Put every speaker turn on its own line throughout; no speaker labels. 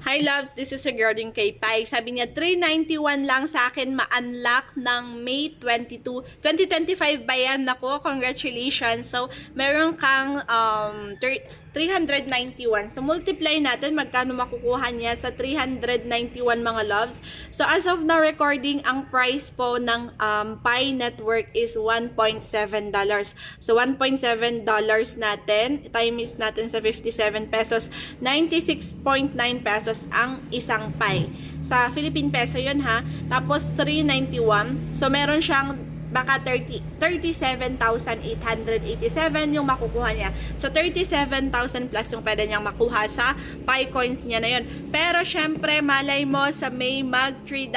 Hi loves, this is regarding kay Pai. Sabi niya, 391 lang sa akin ma-unlock ng May 22. 2025 ba yan? Nako, congratulations. So, meron kang 391. So, multiply natin magkano makukuha niya sa 391 mga loves. So, as of now recording, ang price po ng Pi Network is $1.7. So, $1.7 natin, times natin sa 57 pesos, 96.9 pesos ang isang Pi. Sa Philippine peso yun ha. Tapos 391. So meron siyang baka 37,887 yung makukuha niya. So 37,000 plus yung pwede niyang makuha sa Pi coins niya na yun. Pero syempre malay mo sa May mag $3,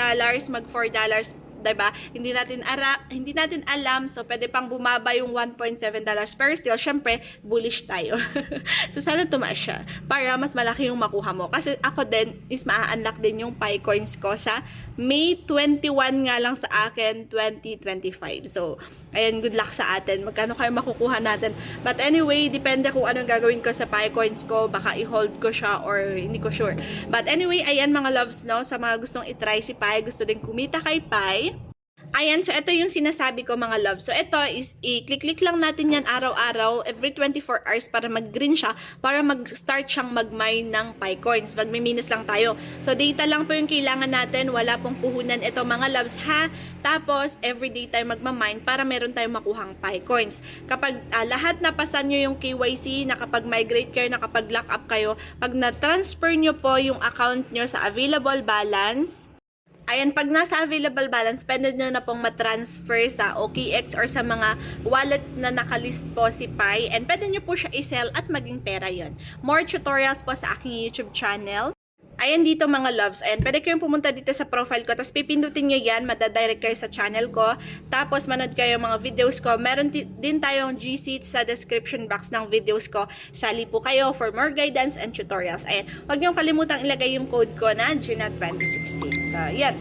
mag $4, diba? Hindi natin alam, so pwede pang bumaba yung $1.7, pero still syempre bullish tayo. So sana tumaas siya para mas malaki yung makuha mo, kasi ako din is maa-unlock din yung Pi coins ko sa May 21 nga lang sa akin, 2025. So ayan, good luck sa atin. Magkano kayo makukuha natin? But anyway, depende kung anong gagawin ko sa Pi coins ko, baka i-hold ko siya or hindi ko sure. But anyway, ayan mga loves, no, sa mga gustong i-try si Pi, gusto din kumita kay Pi. Ayan, so ito yung sinasabi ko mga love. So ito is i-click-click lang natin yan araw-araw, every 24 hours para mag-green siya, para mag-start siyang mag-mine ng Pi coins. Mag-minus lang tayo. So data lang po yung kailangan natin, wala pong puhunan ito mga loves ha. Tapos everyday tayo magma-mine para meron tayong makuhang Pi coins. Kapag lahat napasan nyo yung KYC, nakapag-migrate kayo, nakapag-lock up kayo, pag na-transfer nyo po yung account nyo sa available balance, ayan, pag nasa available balance, pwede nyo na pong matransfer sa OKX or sa mga wallets na nakalist po si Pi. And pwede nyo po siya i-sell at maging pera yon. More tutorials po sa aking YouTube channel. Ayan dito mga loves. Ayan, pwede kayong pumunta dito sa profile ko. Tapos pipindutin nyo yan, madadirect kayo sa channel ko. Tapos manood kayo mga videos ko. Meron din tayong GC sa description box ng videos ko. Sali po kayo for more guidance and tutorials. Ayan, huwag nyo kalimutang ilagay yung code ko na GNAT2016. So, yan.